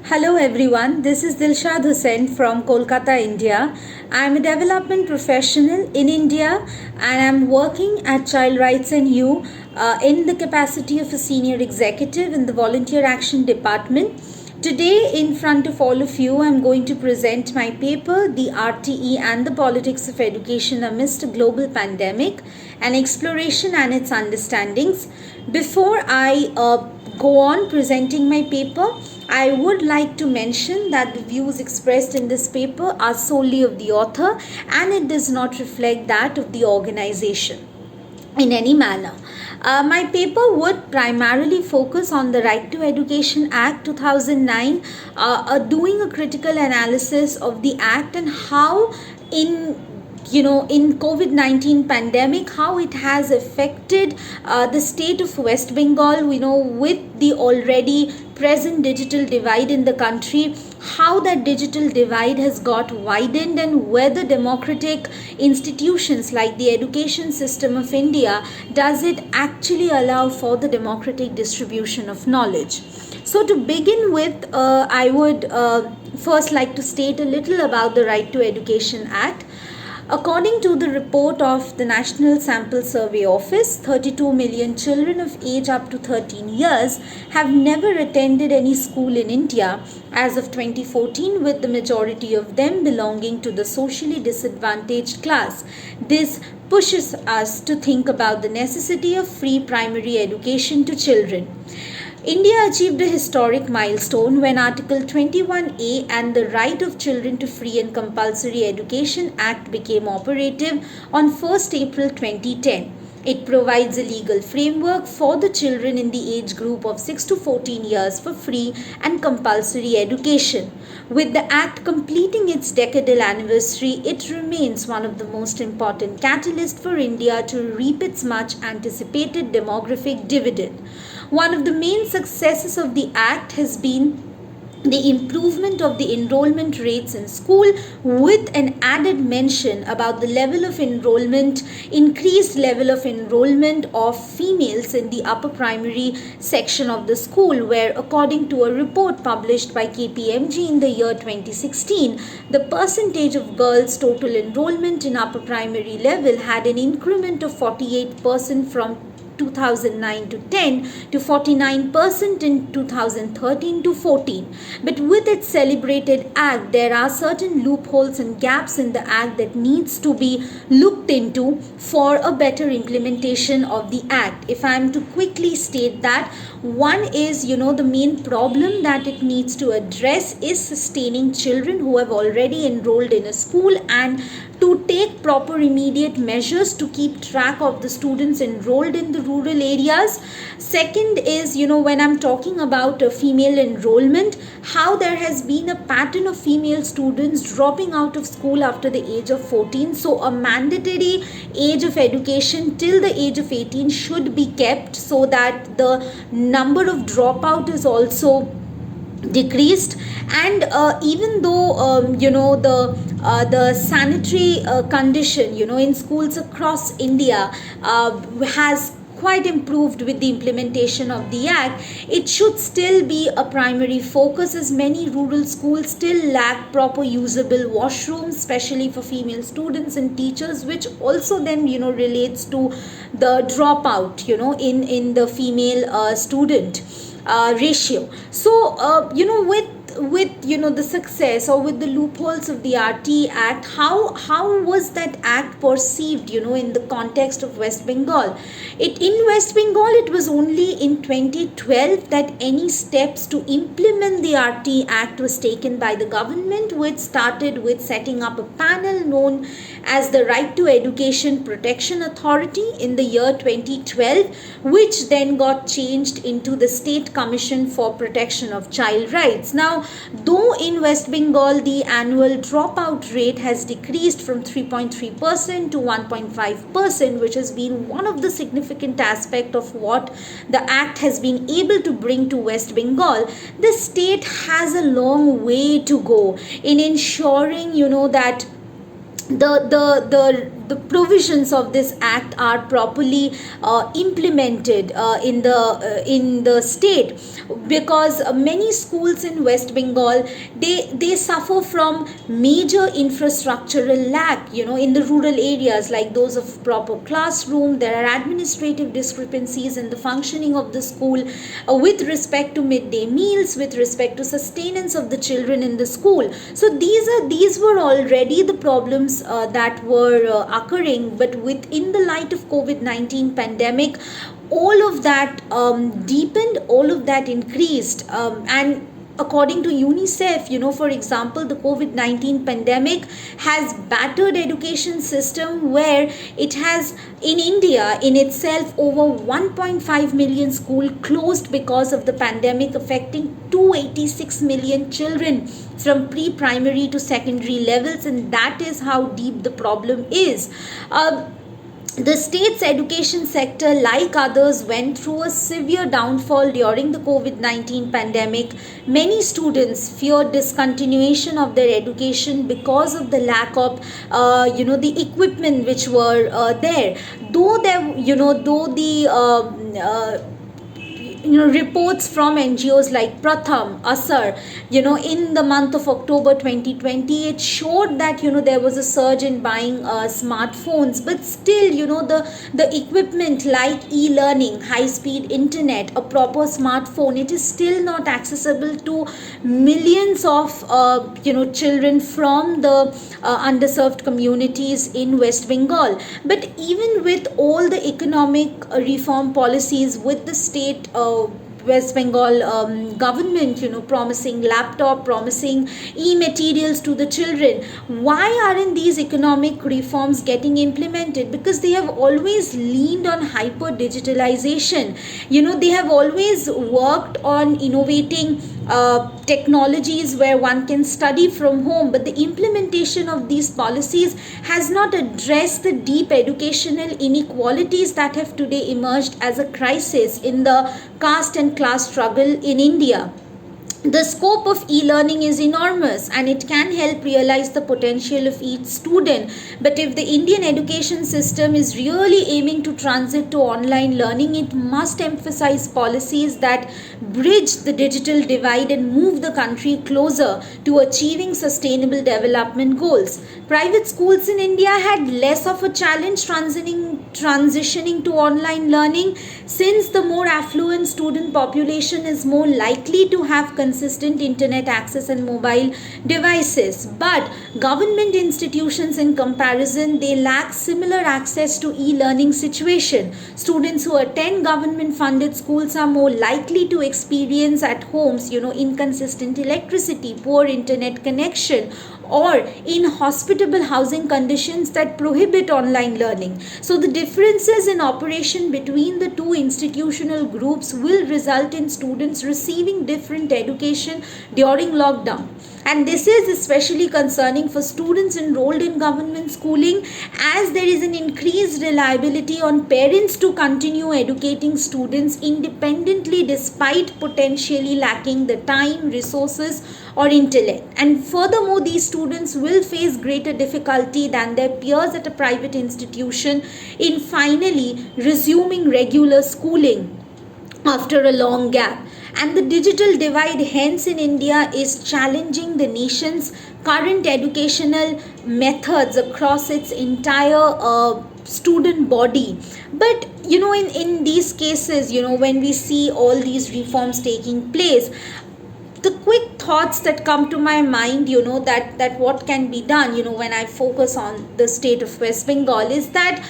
Hello everyone, this is Dilshaad Hossain from Kolkata, India. I am a development professional in India and I am working at Child Rights and You in the capacity of a senior executive in the Volunteer Action Department. Today, in front of all of you, I am going to present my paper, The RTE and the Politics of Education Amidst a Global Pandemic, an Exploration and its Understandings. Before I go on presenting my paper, I would like to mention that the views expressed in this paper are solely of the author and it does not reflect that of the organization in any manner. My paper would primarily focus on the Right to Education Act 2009, doing a critical analysis of the act and how in COVID-19 pandemic, how it has affected the state of West Bengal, with the already present digital divide in the country, how that digital divide has got widened and whether democratic institutions like the education system of India, does it actually allow for the democratic distribution of knowledge. So to begin with, I would first like to state a little about the Right to Education Act. According to the report of the National Sample Survey Office, 32 million children of age up to 13 years have never attended any school in India as of 2014, with the majority of them belonging to the socially disadvantaged class. This pushes us to think about the necessity of free primary education to children. India achieved a historic milestone when Article 21A and the Right of Children to Free and Compulsory Education Act became operative on 1st April 2010. It provides a legal framework for the children in the age group of 6 to 14 years for free and compulsory education. With the Act completing its decadal anniversary, it remains one of the most important catalysts for India to reap its much anticipated demographic dividend. One of the main successes of the Act has been the improvement of the enrollment rates in school, with an added mention about the level of enrollment, increased level of enrollment of females in the upper primary section of the school, where according to a report published by KPMG in the year 2016, the percentage of girls' total enrollment in upper primary level had an increment of 48% from 2009 to 10 to 49% in 2013 to 14. But with its celebrated act, there are certain loopholes and gaps in the act that needs to be looked into for a better implementation of the act. If I am to quickly state that, one is, the main problem that it needs to address is sustaining children who have already enrolled in a school and to take proper immediate measures to keep track of the students enrolled in the rural areas. Second is, when I'm talking about female enrollment, how there has been a pattern of female students dropping out of school after the age of 14. So a mandatory age of education till the age of 18 should be kept so that the number of dropout is also decreased. And even though the sanitary condition in schools across India has quite improved with the implementation of the act, it should still be a primary focus, as many rural schools still lack proper usable washrooms, especially for female students and teachers, which also then relates to the dropout in the female student ratio. So with the success or with the loopholes of the RT Act, how was that act perceived in the context of West Bengal? In West Bengal, it was only in 2012 that any steps to implement the RT Act was taken by the government, which started with setting up a panel known as the Right to Education Protection Authority in the year 2012, which then got changed into the State Commission for Protection of Child Rights. Now, though in West Bengal the annual dropout rate has decreased from 3.3% to 1.5%, which has been one of the significant aspects of what the act has been able to bring to West Bengal, the state has a long way to go in ensuring that the the provisions of this act are properly implemented in the state, because many schools in West Bengal, they suffer from major infrastructural lack, in the rural areas, like those of proper classroom. There are administrative discrepancies in the functioning of the school, with respect to midday meals, with respect to sustenance of the children in the school. So these were already the problems that were occurring, but within the light of COVID-19 pandemic, all of that deepened, all of that increased, and according to UNICEF, for example, the COVID-19 pandemic has battered education system, where it has, in India in itself, over 1.5 million school closed because of the pandemic, affecting 286 million children from pre-primary to secondary levels, and that is how deep the problem is. The state's education sector, like others, went through a severe downfall during the COVID-19 pandemic. Many students feared discontinuation of their education because of the lack of, the equipment which were there. Though the reports from NGOs like Pratham, Asar, in the month of October 2020, it showed that, there was a surge in buying smartphones, but still, the equipment like e-learning, high-speed internet, a proper smartphone, it is still not accessible to millions of, children from the underserved communities in West Bengal. But even with all the economic reform policies, with the state West Bengal government, promising laptop, promising e-materials to the children, why aren't these economic reforms getting implemented? Because they have always leaned on hyper digitalization. They have always worked on innovating technologies where one can study from home, but the implementation of these policies has not addressed the deep educational inequalities that have today emerged as a crisis in the caste and class struggle in India. The scope of e-learning is enormous, and it can help realize the potential of each student. But if the Indian education system is really aiming to transit to online learning, it must emphasize policies that bridge the digital divide and move the country closer to achieving sustainable development goals. Private schools in India had less of a challenge transitioning to online learning, since the more affluent student population is more likely to have consistent internet access and mobile devices. But government institutions, in comparison, they lack similar access to e-learning situation. Students who attend government funded schools are more likely to experience at homes, inconsistent electricity, poor internet connection, or inhospitable housing conditions that prohibit online learning. So the differences in operation between the two institutional groups will result in students receiving different education during lockdown. And this is especially concerning for students enrolled in government schooling, as there is an increased reliability on parents to continue educating students independently despite potentially lacking the time, resources, or intellect. And furthermore, these students will face greater difficulty than their peers at a private institution in finally resuming regular schooling after a long gap. And the digital divide, hence, in India is challenging the nation's current educational methods across its entire student body. But in these cases, when we see all these reforms taking place, the quick thoughts that come to my mind, that what can be done, when I focus on the state of West Bengal, is that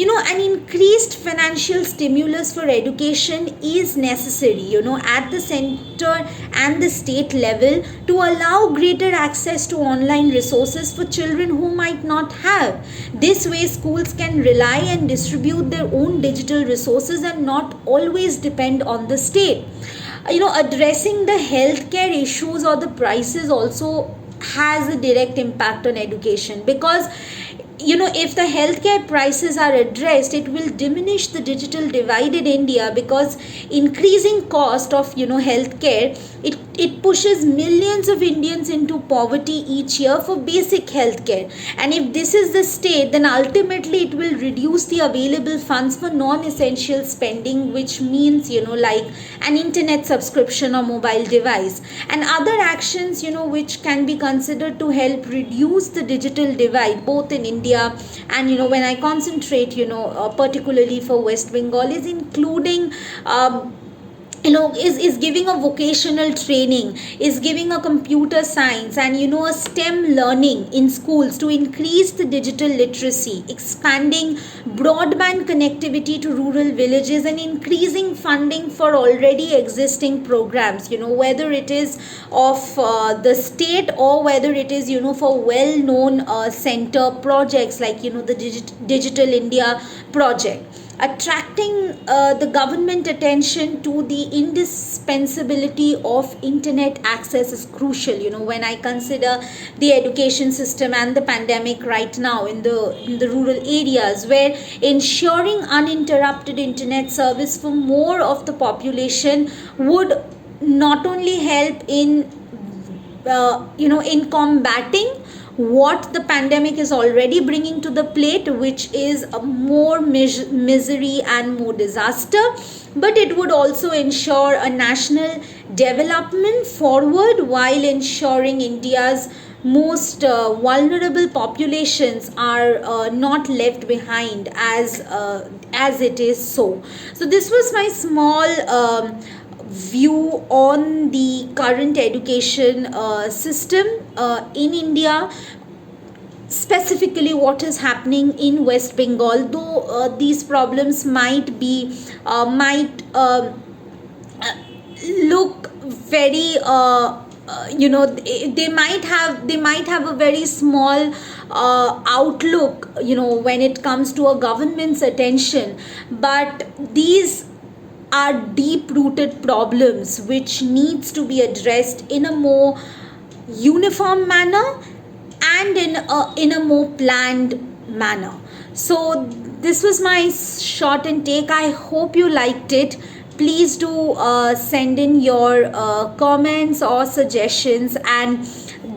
an increased financial stimulus for education is necessary, at the center and the state level, to allow greater access to online resources for children who might not have. This way, schools can rely and distribute their own digital resources and not always depend on the state. Addressing the healthcare issues or the prices also has a direct impact on education, because if the healthcare prices are addressed, it will diminish the digital divide in India, because increasing cost of healthcare, it pushes millions of Indians into poverty each year for basic healthcare. And if this is the state, then ultimately it will reduce the available funds for non essential spending, which means like an internet subscription or mobile device, and other actions which can be considered to help reduce the digital divide both in India and when I concentrate particularly for West Bengal, is including is giving a vocational training, is giving a computer science and a STEM learning in schools to increase the digital literacy, expanding broadband connectivity to rural villages, and increasing funding for already existing programs, whether it is of the state, or whether it is for well known center projects like the Digital India project. Attracting the government attention to the indispensability of internet access is crucial. When I consider the education system and the pandemic right now in the rural areas, where ensuring uninterrupted internet service for more of the population would not only help in combating what the pandemic is already bringing to the plate, which is a more misery and more disaster, but it would also ensure a national development forward, while ensuring India's most vulnerable populations are not left behind as it is so this was my small view on the current education system in India, specifically what is happening in West Bengal. Though these problems might look very they might have a very small outlook when it comes to a government's attention, but these are deep rooted problems which needs to be addressed in a more uniform manner and in a more planned manner. So this was my short and take. I hope you liked it. Please do send in your comments or suggestions, and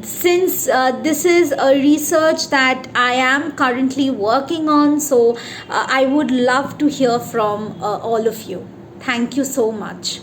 since this is a research that I am currently working on, so I would love to hear from all of you. Thank you so much.